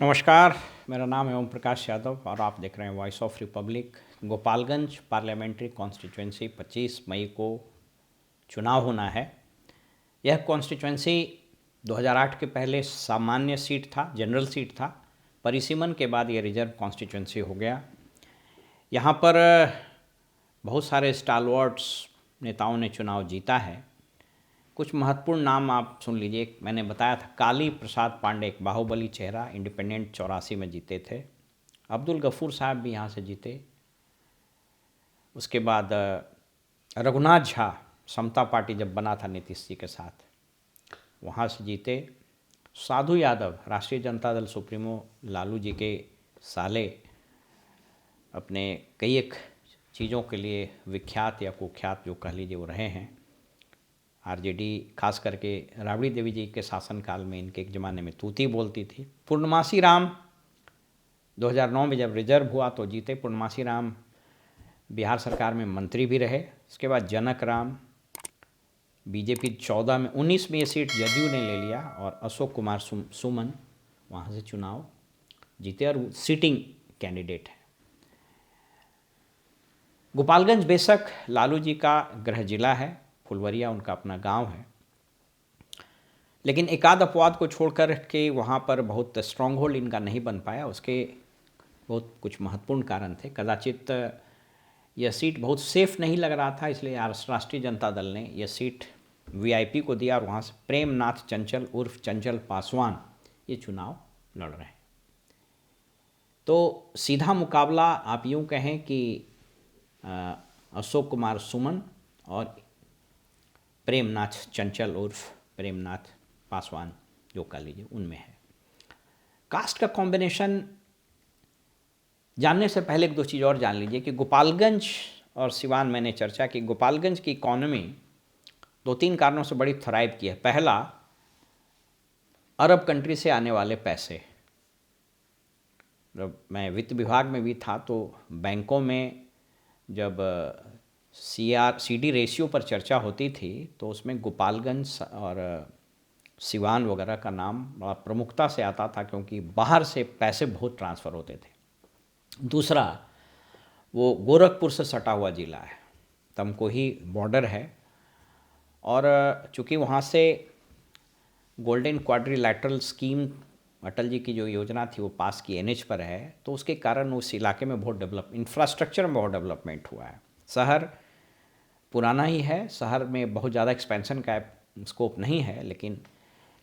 नमस्कार। मेरा नाम है ओम प्रकाश यादव और आप देख रहे हैं voice of Republic. Gopalganj parliamentary constituency 25 मई को चुनाव होना है। यह कॉन्स्टिट्यूंसी 2008 के पहले सामान्य सीट था, जनरल सीट था। परिसीमन के बाद यह रिजर्व कॉन्स्टिट्यूंसी हो गया। यहाँ पर बहुत सारे स्टालवर्ड्स नेताओं ने चुनाव जीता है। कुछ महत्वपूर्ण नाम आप सुन लीजिए। मैंने बताया था काली प्रसाद पांडे, एक बाहुबली चेहरा, इंडिपेंडेंट 84 में जीते थे। अब्दुल गफूर साहब भी यहाँ से जीते। उसके बाद रघुनाथ झा, समता पार्टी जब बना था नीतीश जी के साथ, वहाँ से जीते। साधु यादव, राष्ट्रीय जनता दल सुप्रीमो लालू जी के साले, अपने कई एक चीज़ों के लिए विख्यात या कुख्यात जो कह लीजिए वो रहे हैं। आरजेडी खास करके राबड़ी देवी जी के शासनकाल में इनके एक ज़माने में तूती बोलती थी। पूर्णमासी राम 2009 में जब रिजर्व हुआ तो जीते। पूर्णमासी राम बिहार सरकार में मंत्री भी रहे। उसके बाद जनक राम, बीजेपी 14 में, 19 में ये सीट जदयू ने ले लिया और अशोक कुमार सुमन वहाँ से चुनाव जीते और सिटिंग कैंडिडेट है। गोपालगंज बेशक लालू जी का गृह जिला है, फुलवरिया उनका अपना गांव है, लेकिन एकाध अपवाद को छोड़कर के वहाँ पर बहुत स्ट्रॉन्ग होल्ड इनका नहीं बन पाया। उसके बहुत कुछ महत्वपूर्ण कारण थे। कदाचित यह सीट बहुत सेफ नहीं लग रहा था, इसलिए राष्ट्रीय जनता दल ने यह सीट वीआईपी को दिया और वहाँ से प्रेमनाथ चंचल उर्फ चंचल पासवान ये चुनाव लड़ रहे हैं। तो सीधा मुकाबला आप यूँ कहें कि अशोक कुमार सुमन और प्रेमनाथ चंचल उर्फ प्रेमनाथ पासवान जो कह लीजिए उनमें है। कास्ट का कॉम्बिनेशन जानने से पहले एक दो चीज़ और जान लीजिए कि गोपालगंज और सिवान, मैंने चर्चा की, गोपालगंज की इकॉनमी 2-3 कारणों से बड़ी थ्राइव की है। पहला, अरब कंट्री से आने वाले पैसे। जब मैं वित्त विभाग में भी था तो बैंकों में जब सीडी रेशियो पर चर्चा होती थी तो उसमें गोपालगंज और सिवान वगैरह का नाम बड़ा प्रमुखता से आता था, क्योंकि बाहर से पैसे बहुत ट्रांसफ़र होते थे। दूसरा, वो गोरखपुर से सटा हुआ ज़िला है, तमकोही बॉर्डर है, और चूँकि वहाँ से golden quadrilateral scheme Atal ji की जो योजना थी वो पास की एनएच पर है, तो उसके कारण उस इलाके में बहुत इंफ्रास्ट्रक्चर में बहुत डेवलपमेंट हुआ है। शहर पुराना ही है, शहर में बहुत ज़्यादा एक्सपेंशन का स्कोप नहीं है, लेकिन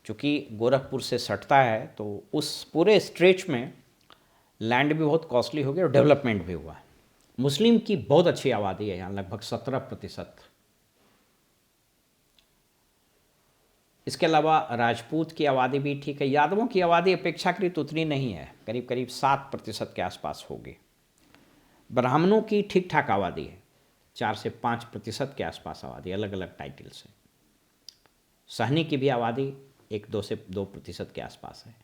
चूँकि गोरखपुर से सटता है तो उस पूरे स्ट्रेच में लैंड भी बहुत कॉस्टली हो गया और डेवलपमेंट भी हुआ है। मुस्लिम की बहुत अच्छी आबादी है यहाँ, लगभग 17%। इसके अलावा राजपूत की आबादी भी ठीक है। यादवों की आबादी अपेक्षाकृत उतनी नहीं है, करीब करीब 7% के आसपास होगी। ब्राह्मणों की ठीक ठाक आबादी है, 4 से 5% के आसपास आबादी, अलग अलग टाइटल से। सहनी की भी आबादी 1-2 से 2% के आसपास है।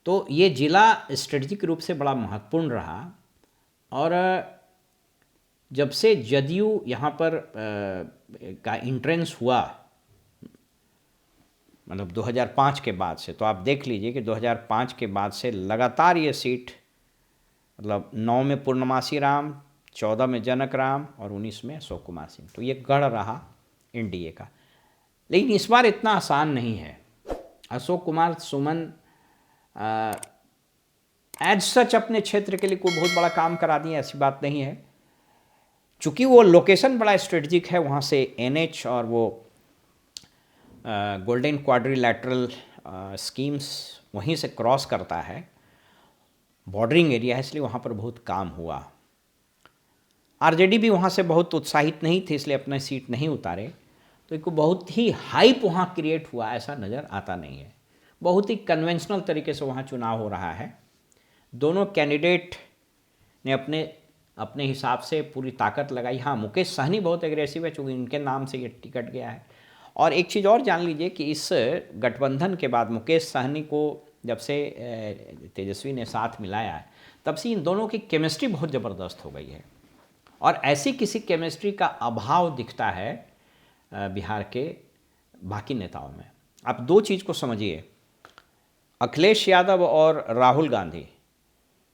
तो ये ज़िला स्ट्रेटजिक रूप से बड़ा महत्वपूर्ण रहा, और जब से जदयू यहाँ पर का इंट्रेंस हुआ, मतलब 2005 के बाद से, तो आप देख लीजिए कि 2005 के बाद से लगातार ये सीट, मतलब 9 में पूर्णमासी राम, 14 में जनक राम और 19 में अशोक कुमार सिंह, तो ये गढ़ रहा एनडीए का। लेकिन इस बार इतना आसान नहीं है। अशोक कुमार सुमन एज सच अपने क्षेत्र के लिए कोई बहुत बड़ा काम करा दिए ऐसी बात नहीं है। चूँकि वो लोकेशन बड़ा स्ट्रेटजिक है, वहाँ से एनएच और वो गोल्डन क्वाड्रिलैटरल स्कीम्स वहीं से क्रॉस करता है, बॉर्डरिंग एरिया है, इसलिए वहाँ पर बहुत काम हुआ। आरजेडी भी वहाँ से बहुत उत्साहित नहीं थी, इसलिए अपना सीट नहीं उतारे, तो एक बहुत ही हाइप वहाँ क्रिएट हुआ ऐसा नज़र आता नहीं है। बहुत ही कन्वेंशनल तरीके से वहाँ चुनाव हो रहा है। दोनों कैंडिडेट ने अपने अपने हिसाब से पूरी ताकत लगाई। हाँ, मुकेश सहनी बहुत एग्रेसिव है, चूँकि इनके नाम से ये टिकट गया है। और एक चीज़ और जान लीजिए कि इस गठबंधन के बाद मुकेश सहनी को जब से तेजस्वी ने साथ मिलाया है, तब से इन दोनों की केमिस्ट्री बहुत ज़बरदस्त हो गई है, और ऐसी किसी केमिस्ट्री का अभाव दिखता है बिहार के बाकी नेताओं में। आप दो चीज़ को समझिए अखिलेश यादव और राहुल गांधी,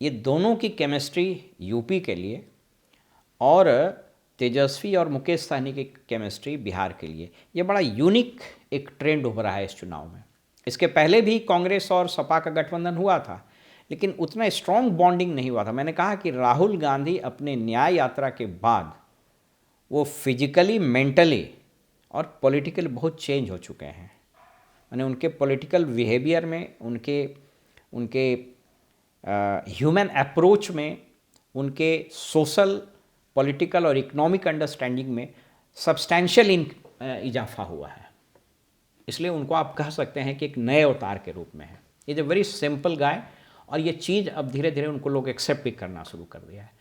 ये दोनों की केमिस्ट्री यूपी के लिए और तेजस्वी और मुकेश सहनी की केमिस्ट्री बिहार के लिए, ये बड़ा यूनिक एक ट्रेंड उभरा है इस चुनाव में। इसके पहले भी कांग्रेस और सपा का गठबंधन हुआ था, लेकिन उतना स्ट्रॉन्ग बॉन्डिंग नहीं हुआ था। मैंने कहा कि राहुल गांधी अपने न्याय यात्रा के बाद वो फिजिकली, मेंटली और पॉलिटिकली बहुत चेंज हो चुके हैं। यानी उनके पॉलिटिकल बिहेवियर में, उनके ह्यूमन अप्रोच में, उनके सोशल, पॉलिटिकल और इकोनॉमिक अंडरस्टैंडिंग में सब्सटैंशियल इजाफा हुआ है। इसलिए उनको आप कह सकते हैं कि एक नए अवतार के रूप में है। Is a very simple guy, और ये चीज़ अब धीरे धीरे उनको लोग एक्सेप्ट भी करना शुरू कर दिया है।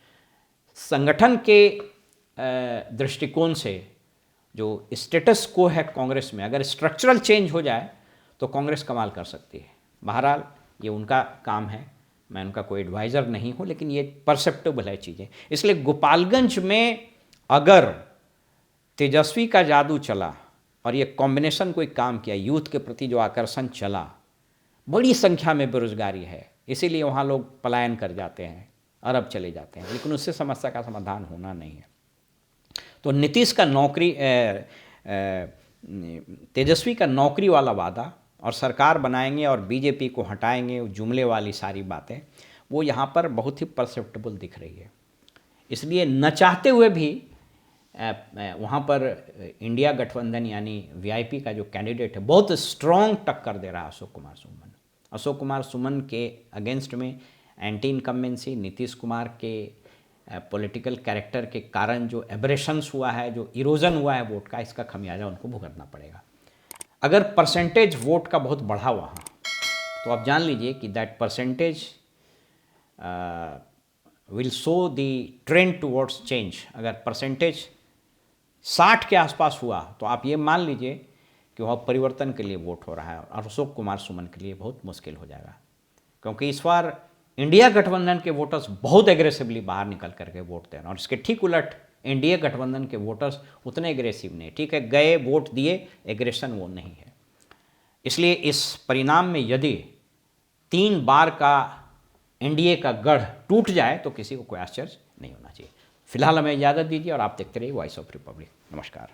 संगठन के दृष्टिकोण से जो स्टेटस को है कांग्रेस में, अगर स्ट्रक्चरल चेंज हो जाए तो कांग्रेस कमाल कर सकती है। बहरहाल ये उनका काम है, मैं उनका कोई एडवाइज़र नहीं हूँ, लेकिन ये परसेप्टेबल है चीज़ें। इसलिए गोपालगंज में अगर तेजस्वी का जादू चला और ये कॉम्बिनेशन कोई काम किया, यूथ के प्रति जो आकर्षण चला, बड़ी संख्या में बेरोजगारी है, इसीलिए वहाँ लोग पलायन कर जाते हैं, अरब चले जाते हैं, लेकिन उससे समस्या का समाधान होना नहीं है। तो नीतीश का नौकरी, तेजस्वी का नौकरी वाला वादा और सरकार बनाएंगे और बीजेपी को हटाएंगे, जुमले वाली सारी बातें, वो यहाँ पर बहुत ही परसेप्टेबल दिख रही है। इसलिए न चाहते हुए भी वहाँ पर इंडिया गठबंधन यानी वीआईपी का जो कैंडिडेट है, बहुत स्ट्रॉन्ग टक्कर दे रहा है अशोक कुमार सुमन। अशोक कुमार सुमन के अगेंस्ट में एंटी इनकम्बेंसी, नीतीश कुमार के पॉलिटिकल कैरेक्टर के कारण जो एब्रेशंस हुआ है, जो इरोजन हुआ है वोट का, इसका खमियाजा उनको भुगतना पड़ेगा। अगर परसेंटेज वोट का बहुत बढ़ा हुआ है तो आप जान लीजिए कि that percentage will show the trend towards change. अगर परसेंटेज 60 के आसपास हुआ तो आप ये मान लीजिए कि वह परिवर्तन के लिए वोट हो रहा है, और अशोक कुमार सुमन के लिए बहुत मुश्किल हो जाएगा, क्योंकि इस बार इंडिया गठबंधन के वोटर्स बहुत एग्रेसिवली बाहर निकल करके वोट दे रहे हैं, और इसके ठीक उलट एनडीए गठबंधन के वोटर्स उतने एग्रेसिव नहीं। ठीक है, गए वोट दिए, एग्रेशन वो नहीं है। इसलिए इस परिणाम में यदि 3 बार का एनडीए का गढ़ टूट जाए तो किसी को कोई आश्चर्य नहीं होना चाहिए। फिलहाल हमें इजाज़त दीजिए और आप देखते रहिए वॉइस ऑफ रिपब्लिक। नमस्कार।